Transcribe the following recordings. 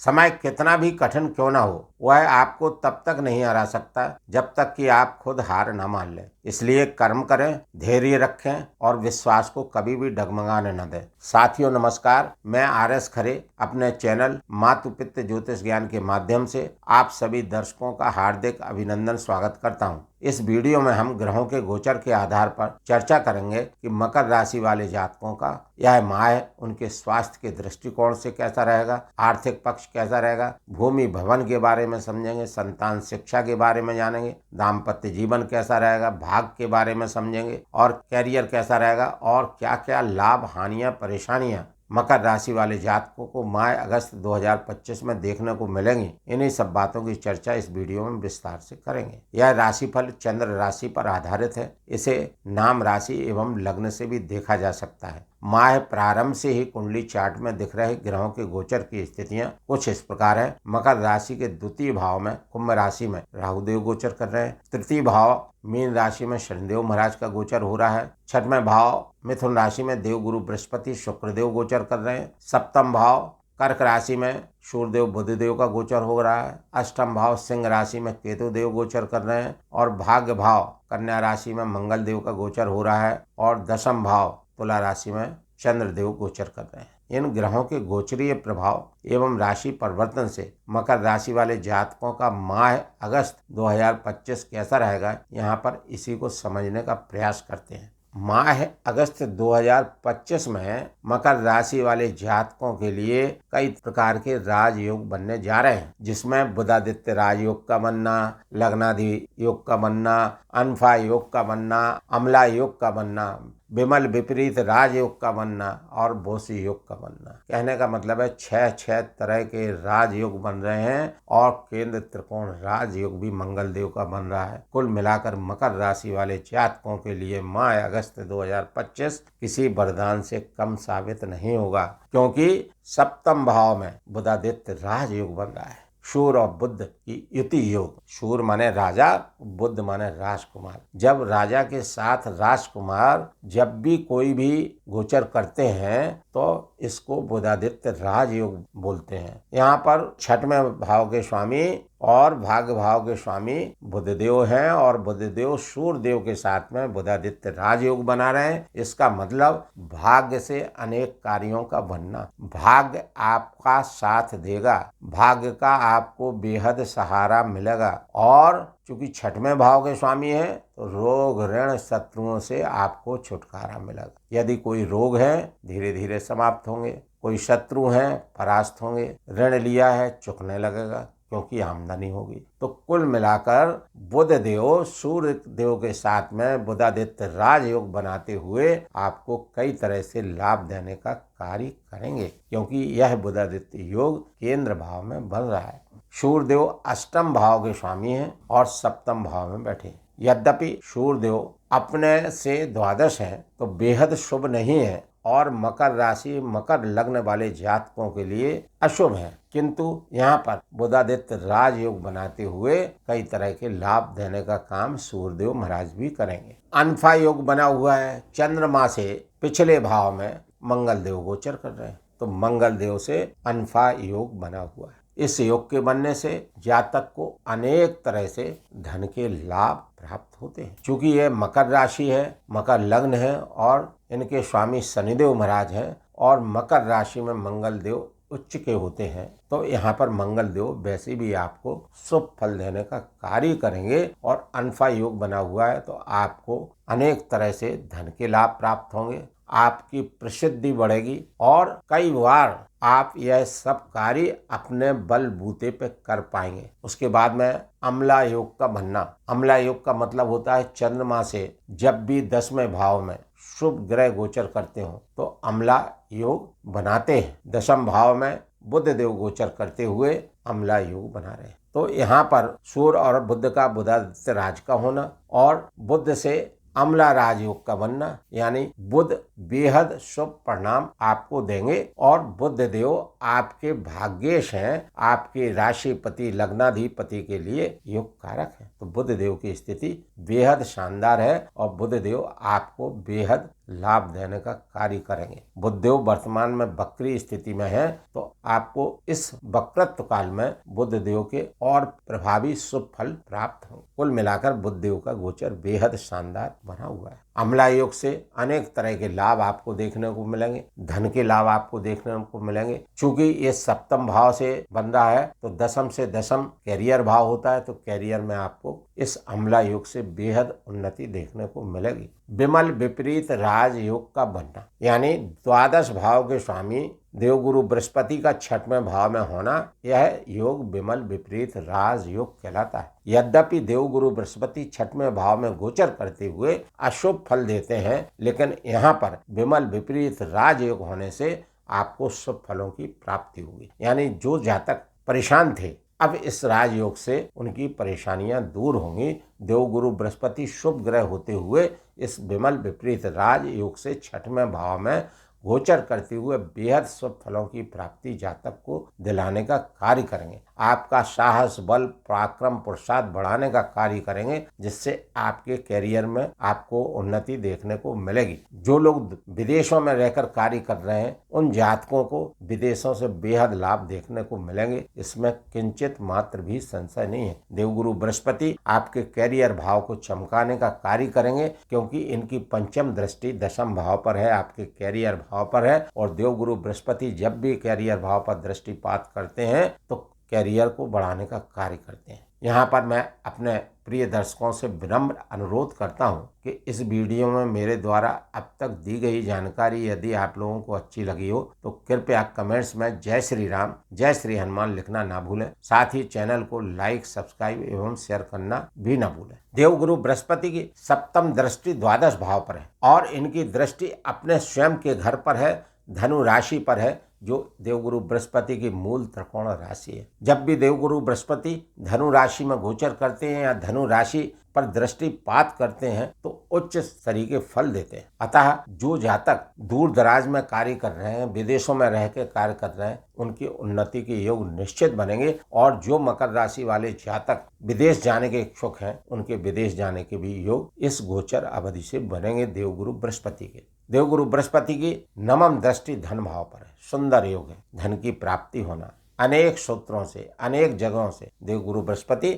समय कितना भी कठिन क्यों ना हो, वह आपको तब तक नहीं हरा सकता जब तक कि आप खुद हार न मान लें। इसलिए कर्म करें, धैर्य रखें और विश्वास को कभी भी डगमगाने न दें। साथियों नमस्कार, मैं RS खरे अपने चैनल मातु पितृ ज्योतिष ज्ञान के माध्यम से आप सभी दर्शकों का हार्दिक अभिनंदन स्वागत करता हूं। इस वीडियो में हम ग्रहों के गोचर के आधार पर चर्चा करेंगे कि मकर राशि वाले जातकों का यह माह उनके स्वास्थ्य के दृष्टिकोण से कैसा रहेगा, आर्थिक पक्ष कैसा रहेगा, भूमि भवन के बारे में समझेंगे, संतान शिक्षा के बारे में जानेंगे, दाम्पत्य जीवन कैसा रहेगा, भाग्य के बारे में समझेंगे और कैरियर कैसा रहेगा और क्या क्या लाभ, हानियां, परेशानियां मकर राशि वाले जातकों को माह अगस्त 2025 में देखने को मिलेंगी। इन्हीं सब बातों की चर्चा इस वीडियो में विस्तार से करेंगे। यह राशिफल चंद्र राशि पर आधारित है। इसे नाम राशि एवं लग्न से भी देखा जा सकता है। माह प्रारंभ से ही कुंडली चार्ट में दिख रहे ग्रहों के गोचर की स्थितियां कुछ इस प्रकार है। मकर राशि के द्वितीय भाव में कुंभ राशि में राहुदेव गोचर कर रहे हैं। तृतीय भाव मीन राशि में शनिदेव महाराज का गोचर हो रहा है। छठवें भाव मिथुन राशि में देवगुरु बृहस्पति शुक्रदेव गोचर कर रहे हैं। सप्तम भाव कर्क राशि में सूर्यदेव बुधदेव का गोचर हो रहा है। अष्टम भाव सिंह राशि में केतु देव गोचर कर रहे हैं और भाग्य भाव कन्या राशि में मंगल देव का गोचर हो रहा है और दशम भाव तुला राशि में चंद्रदेव गोचर कर रहे हैं। इन ग्रहों के गोचरीय प्रभाव एवं राशि परिवर्तन से मकर राशि वाले जातकों का माह अगस्त 2025 कैसा रहेगा, यहाँ पर इसी को समझने का प्रयास करते हैं। माह अगस्त 2025 में मकर राशि वाले जातकों के लिए कई प्रकार के राजयोग बनने जा रहे हैं, जिसमें बुधादित्य राजयोग का बनना, लग्नादि योग का बनना, अनफा योग का बनना, अमला योग का बनना, विमल विपरीत राजयोग का बनना और बोसी योग का बनना। कहने का मतलब है 6 तरह के राजयोग बन रहे हैं और केंद्र त्रिकोण राजयोग भी मंगल देव का बन रहा है। कुल मिलाकर मकर राशि वाले जातकों के लिए माह अगस्त 2025 किसी वरदान से कम साबित नहीं होगा, क्योंकि सप्तम भाव में बुधादित्य राजयोग बन रहा है। सूर्य और बुध की युति योग। सूर्य माने राजा, बुध माने राजकुमार। जब राजा के साथ राजकुमार जब भी कोई भी गोचर करते हैं तो इसको बुधादित्य राजयोग बोलते हैं। यहाँ पर छठवें भाव के स्वामी और भाग्य भाव के स्वामी बुधदेव हैं और बुधदेव सूर्यदेव के साथ में बुधादित्य राजयोग बना रहे हैं। इसका मतलब भाग्य से अनेक कार्यों का बनना। भाग्य आपका साथ देगा, भाग्य का आपको बेहद सहारा मिलेगा और चूंकि छठवें भाव के स्वामी हैं तो रोग ऋण शत्रुओं से आपको छुटकारा मिलेगा। यदि कोई रोग है धीरे धीरे समाप्त होंगे, कोई शत्रु हैं परास्त होंगे, ऋण लिया है चुकने लगेगा क्योंकि आमदनी होगी। तो कुल मिलाकर बुध देव सूर्य देव के साथ में बुधादित्य राजयोग बनाते हुए आपको कई तरह से लाभ देने का कार्य करेंगे, क्योंकि यह बुधादित्य योग केंद्र भाव में बन रहा है। सूर्यदेव अष्टम भाव के स्वामी हैं और सप्तम भाव में बैठे। यद्यपि सूर्यदेव अपने से द्वादश हैं तो बेहद शुभ नहीं है और मकर राशि मकर लग्न वाले जातकों के लिए अशुभ है, किंतु यहाँ पर बुधादित्य राजयोग बनाते हुए कई तरह के लाभ देने का काम सूर्यदेव महाराज भी करेंगे। अनफा योग बना हुआ है। चंद्रमा से पिछले भाव में मंगल देव गोचर कर रहे हैं तो मंगल देव से अनफा योग बना हुआ है। इस योग के बनने से जातक को अनेक तरह से धन के लाभ प्राप्त होते हैं। चूंकि यह मकर राशि है, मकर लग्न है और इनके स्वामी शनिदेव महाराज हैं और मकर राशि में मंगल देव उच्च के होते हैं, तो यहाँ पर मंगल देव वैसे भी आपको शुभ फल देने का कार्य करेंगे और अनफा योग बना हुआ है तो आपको अनेक तरह से धन के लाभ प्राप्त होंगे, आपकी प्रसिद्धि बढ़ेगी और कई बार आप यह सब कार्य अपने बलबूते पे कर पाएंगे। उसके बाद में अमला योग का बनना। अमला योग का मतलब होता है चंद्रमा से जब भी 10वें भाव में शुभ ग्रह गोचर करते हो तो अमला योग बनाते हैं। दशम भाव में बुध देव गोचर करते हुए अमला योग बना रहे हैं। तो यहाँ पर सूर्य और बुध का बुधादित्य राज का होना और बुध से अमला राजयोग का बनना, यानी बुध बेहद शुभ परिणाम आपको देंगे। और बुध देव आपके भाग्येश हैं, आपके राशिपति लग्नाधिपति के लिए योग कारक है। तो बुध देव की स्थिति बेहद शानदार है और बुध देव आपको बेहद लाभ देने का कार्य करेंगे। बुध देव वर्तमान में वक्री स्थिति में है, तो आपको इस वक्रत्व काल में बुध देव के और प्रभावी शुभ फल प्राप्त होंगे। कुल मिलाकर बुध देव का गोचर बेहद शानदार बना हुआ है। अम्ला योग से अनेक तरह के लाभ आपको देखने को मिलेंगे, धन के लाभ आपको देखने को मिलेंगे। चूंकि ये सप्तम भाव से बन रहा है तो दशम से दशम कैरियर भाव होता है, तो कैरियर में आपको इस अम्ला योग से बेहद उन्नति देखने को मिलेगी। विमल विपरीत राजयोग का बनना, यानी द्वादश भाव के स्वामी देवगुरु बृहस्पति का छठवें भाव में होना, यह योग विमल विपरीत राजयोग कहलाता है। यद्यपि देवगुरु बृहस्पति छठवें भाव में गोचर करते हुए अशुभ फल देते हैं, लेकिन यहाँ पर विमल विपरीत राजयोग होने से आपको शुभ फलों की प्राप्ति होगी। यानी जो जातक परेशान थे, अब इस राजयोग से उनकी परेशानियां दूर होंगी। देवगुरु बृहस्पति शुभ ग्रह होते हुए इस विमल विपरीत राजयोग से छठवें भाव में गोचर करते हुए बेहद शुभ फलों की प्राप्ति जातक को दिलाने का कार्य करेंगे। आपका साहस, बल, पराक्रम, पुरुषार्थ बढ़ाने का कार्य करेंगे, जिससे आपके कैरियर में आपको उन्नति देखने को मिलेगी। जो लोग विदेशों में रहकर कार्य कर रहे हैं, उन जातकों को विदेशों से बेहद लाभ देखने को मिलेंगे, इसमें किंचित मात्र भी संशय नहीं है। देवगुरु बृहस्पति आपके कैरियर भाव को चमकाने का कार्य करेंगे, क्योंकि इनकी पंचम दृष्टि दशम भाव पर है, आपके कैरियर भाव पर है। और देवगुरु बृहस्पति जब भी कैरियर भाव पर दृष्टिपात करते हैं तो कैरियर को बढ़ाने का कार्य करते हैं। यहाँ पर मैं अपने प्रिय दर्शकों से विनम्र अनुरोध करता हूँ कि इस वीडियो में मेरे द्वारा अब तक दी गई जानकारी यदि आप लोगों को अच्छी लगी हो तो कृपया कमेंट्स में जय श्री राम, जय श्री हनुमान लिखना ना भूलें। साथ ही चैनल को लाइक, सब्सक्राइब एवं शेयर करना भी ना भूलें। देवगुरु बृहस्पति की सप्तम दृष्टि द्वादश भाव पर है और इनकी दृष्टि अपने स्वयं के घर पर है, धनु राशि पर है, जो देवगुरु बृहस्पति की मूल त्रिकोण राशि है। जब भी देवगुरु बृहस्पति धनु राशि में गोचर करते हैं या धनु राशि पर दृष्टिपात करते हैं तो उच्च स्तरीय के फल देते हैं। अतः जो जातक दूर दराज में कार्य कर रहे हैं, विदेशों में रह के कार्य कर रहे हैं, उनकी उन्नति के योग निश्चित बनेंगे। और जो मकर राशि वाले जातक विदेश जाने के इच्छुक हैं, उनके विदेश जाने के भी योग इस गोचर अवधि से बनेंगे देवगुरु बृहस्पति के। देवगुरु बृहस्पति की नवम दृष्टि धन भाव पर है, सुंदर योग है। धन की प्राप्ति होना, अनेक सूत्रों से, अनेक जगहों से देवगुरु बृहस्पति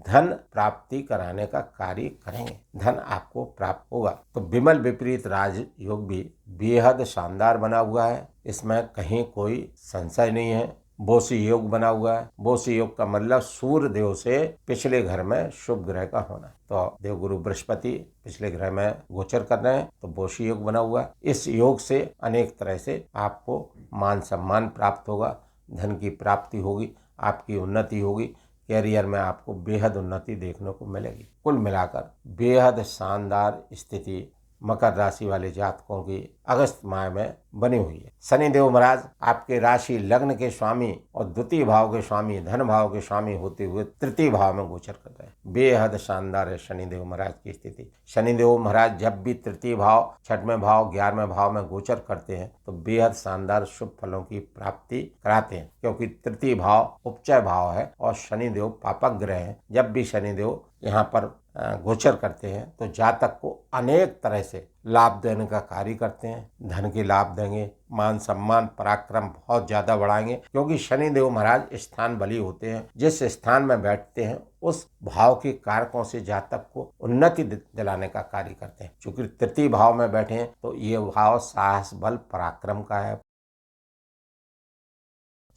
धन प्राप्ति कराने का कार्य करेंगे, धन आपको प्राप्त होगा। तो विमल विपरीत राज योग भी बेहद शानदार बना हुआ है, इसमें कहीं कोई संशय नहीं है। बोसी योग बना हुआ है। बोसी योग का मतलब सूर्य देव से पिछले घर में शुभ ग्रह का होना। तो देवगुरु बृहस्पति पिछले ग्रह में गोचर कर रहे हैं, तो बोसी योग बना हुआ है। इस योग से अनेक तरह से आपको मान सम्मान प्राप्त होगा, धन की प्राप्ति होगी, आपकी उन्नति होगी, कैरियर में आपको बेहद उन्नति देखने को मिलेगी। कुल मिलाकर बेहद शानदार स्थिति मकर राशि वाले जातकों की अगस्त माह में बनी हुई है। शनिदेव महाराज आपके राशि लग्न के स्वामी और द्वितीय भाव के स्वामी, धन भाव के स्वामी होते हुए तृतीय भाव में गोचर कर रहे हैं। बेहद शानदार है शनिदेव महाराज की स्थिति। शनिदेव महाराज जब भी तृतीय भाव, छठवें भाव, 11वें भाव में गोचर करते हैं तो बेहद शानदार शुभ फलों की प्राप्ति कराते हैं, क्योंकि तृतीय भाव उपचय भाव है और शनिदेव पापक ग्रह है। जब भी शनिदेव यहाँ पर गोचर करते हैं तो जातक को अनेक तरह से लाभ देने का कार्य करते हैं। धन के लाभ देंगे, मान सम्मान पराक्रम बहुत ज्यादा बढ़ाएंगे, क्योंकि शनिदेव महाराज स्थान बली होते हैं। जिस स्थान में बैठते हैं उस भाव के कारकों से जातक को उन्नति दिलाने का कार्य करते हैं। चूंकि तृतीय भाव में बैठे हैं तो ये भाव साहस, बल, पराक्रम का है,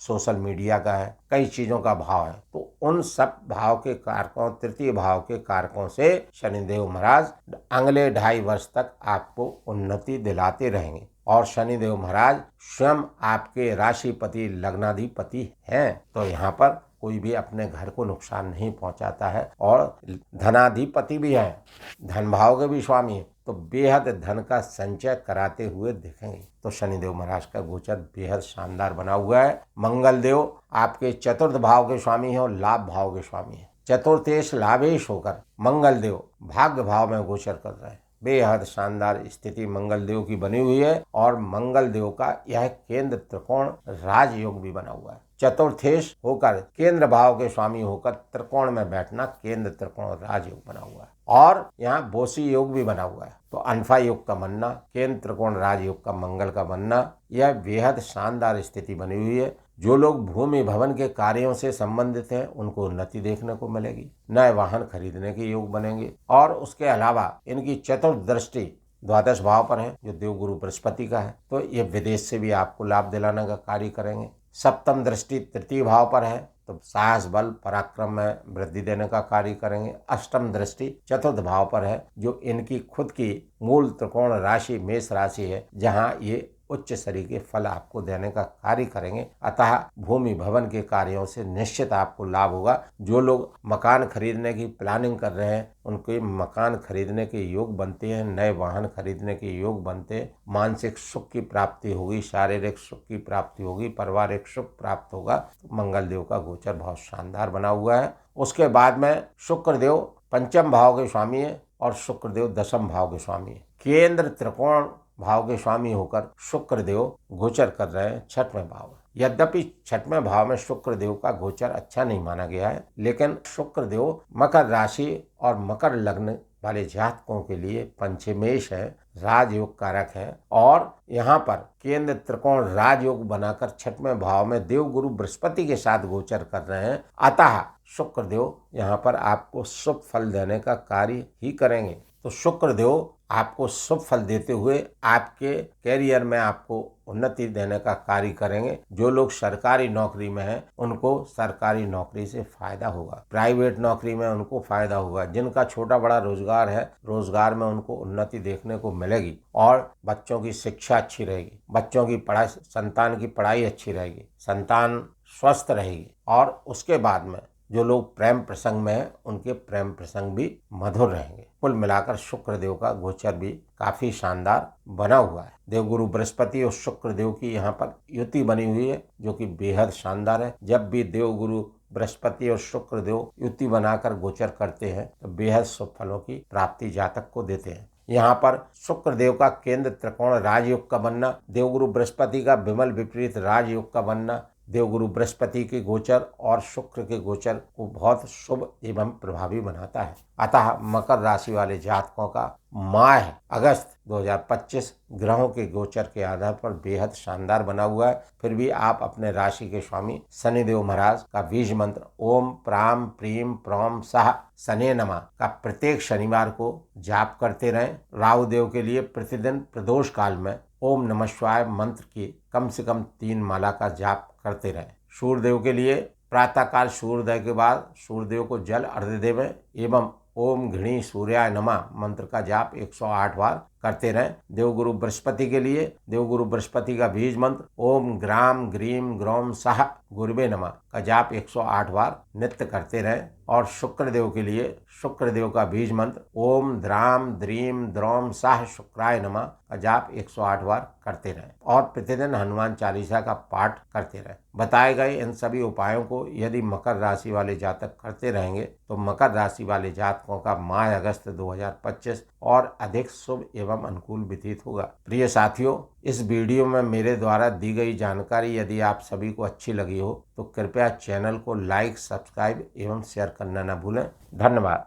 सोशल मीडिया का है, कई चीजों का भाव है। तो उन सब भाव के कारकों, तृतीय भाव के कारकों से शनिदेव महाराज अगले 2.5 वर्ष तक आपको उन्नति दिलाते रहेंगे। और शनिदेव महाराज स्वयं आपके राशिपति लग्नाधिपति हैं, तो यहाँ पर कोई भी अपने घर को नुकसान नहीं पहुंचाता है। और धनाधिपति भी है, धन भाव के भी स्वामी है, तो बेहद धन का संचय कराते हुए दिखेंगे। तो शनिदेव महाराज का गोचर बेहद शानदार बना हुआ है। मंगल देव आपके चतुर्थ भाव के स्वामी हैं और लाभ भाव के स्वामी हैं। चतुर्थेश लाभेश होकर मंगल देव भाग्य भाव में गोचर कर रहे हैं। बेहद शानदार स्थिति मंगल देव की बनी हुई है और मंगल देव का यह केंद्र त्रिकोण राजयोग भी बना हुआ है। चतुर्थेश होकर केंद्र भाव के स्वामी होकर त्रिकोण में बैठना केंद्र त्रिकोण राजयोग बना हुआ है और यहाँ बोसी योग भी बना हुआ है। तो अनफा योग का बनना, केंद्र त्रिकोण राजयोग का मंगल का बनना, यह बेहद शानदार स्थिति बनी हुई है। जो लोग भूमि भवन के कार्यों से संबंधित हैं उनको उन्नति देखने को मिलेगी, नए वाहन खरीदने के योग बनेंगे और उसके अलावा इनकी चतुर्थ दृष्टि द्वादश भाव पर है जो देवगुरु बृहस्पति का है, तो ये विदेश से भी आपको लाभ दिलाने का कार्य करेंगे। सप्तम दृष्टि तृतीय भाव पर है तो साहस बल पराक्रम में वृद्धि देने का कार्य करेंगे। अष्टम दृष्टि चतुर्थ भाव पर है जो इनकी खुद की मूल त्रिकोण राशि मेष राशि है जहां ये उच्च शरीर के फल आपको देने का कार्य करेंगे। अतः भूमि भवन के कार्यों से निश्चित आपको लाभ होगा। जो लोग मकान खरीदने की प्लानिंग कर रहे हैं उनके मकान खरीदने के योग बनते हैं, नए वाहन खरीदने के योग बनते हैं, मानसिक सुख की प्राप्ति होगी, शारीरिक सुख की प्राप्ति होगी, पारिवारिक सुख प्राप्त होगा। मंगल देव का गोचर बहुत शानदार बना हुआ है। उसके बाद में शुक्रदेव पंचम भाव के स्वामी है और शुक्रदेव दशम भाव के स्वामी है। केंद्र त्रिकोण भाव के स्वामी होकर शुक्रदेव गोचर कर रहे हैं छठवें भाव में। यद्यपि छठवें भाव में शुक्रदेव का गोचर अच्छा नहीं माना गया है, लेकिन शुक्रदेव मकर राशि और मकर लग्न वाले जातकों के लिए पंचमेश है, राजयोग कारक है और यहाँ पर केंद्र त्रिकोण राजयोग बनाकर छठवें भाव में देवगुरु बृहस्पति के साथ गोचर कर रहे हैं। अतः शुक्रदेव यहाँ पर आपको शुभ फल देने का कार्य ही करेंगे। तो शुक्रदेव आपको शुभ फल देते हुए आपके कैरियर में आपको उन्नति देने का कार्य करेंगे। जो लोग सरकारी नौकरी में हैं उनको सरकारी नौकरी से फायदा होगा, प्राइवेट नौकरी में उनको फायदा होगा। जिनका छोटा बड़ा रोजगार है, रोजगार में उनको उन्नति देखने को मिलेगी और बच्चों की शिक्षा अच्छी रहेगी, बच्चों की पढ़ाई, संतान की पढ़ाई अच्छी रहेगी, संतान स्वस्थ रहेगी। और उसके बाद में जो लोग प्रेम प्रसंग में हैं उनके प्रेम प्रसंग भी मधुर रहेंगे। कुल मिलाकर शुक्रदेव का गोचर भी काफी शानदार बना हुआ है। देवगुरु बृहस्पति और शुक्रदेव की यहाँ पर युति बनी हुई है जो कि बेहद शानदार है। जब भी देवगुरु बृहस्पति और शुक्रदेव युति बनाकर गोचर करते हैं तो बेहद शुभ फलों की प्राप्ति जातक को देते हैं। यहाँ पर शुक्रदेव का केंद्र त्रिकोण राजयोग का बनना, देवगुरु बृहस्पति का विमल विपरीत राजयोग का बनना, देवगुरु बृहस्पति के गोचर और शुक्र के गोचर को बहुत शुभ एवं प्रभावी बनाता है। अतः मकर राशि वाले जातकों का माह अगस्त 2025 ग्रहों के गोचर के आधार पर बेहद शानदार बना हुआ है। फिर भी आप अपने राशि के स्वामी शनिदेव महाराज का बीज मंत्र ओम प्राम प्रीम प्रौम सह शने नमः का प्रत्येक शनिवार को जाप करते रहें। राहु देव के लिए प्रतिदिन प्रदोष काल में ओम नमः शिवाय मंत्र की कम से कम 3 माला का जाप करते रहें। सूर्यदेव के लिए प्रातःकाल सूर्योदय के बाद सूर्यदेव को जल अर्घ्य देवें एवं ओम घृणी सूर्याय नमः मंत्र का जाप 108 बार करते रहें। देवगुरु बृहस्पति के लिए देवगुरु बृहस्पति का बीज मंत्र ओम ग्राम ग्रीम ग्रोम सह गुरुवे नमः का जाप 108 बार नित्य करते रहें। और शुक्रदेव के लिए शुक्रदेव का बीज मंत्र ओम द्राम द्रीम द्रोम सह शुक्राय नमः का जाप 108 बार करते रहें और प्रतिदिन हनुमान चालीसा का पाठ करते रहें। बताए गए इन सभी उपायों को यदि मकर राशि वाले जातक करते रहेंगे तो मकर राशि वाले जातकों का माह अगस्त 2025 और अधिक शुभ एवं अनुकूल व्यतीत होगा। प्रिय साथियों, इस वीडियो में मेरे द्वारा दी गई जानकारी यदि आप सभी को अच्छी लगी हो तो कृपया चैनल को लाइक, सब्सक्राइब एवं शेयर करना न भूलें। धन्यवाद।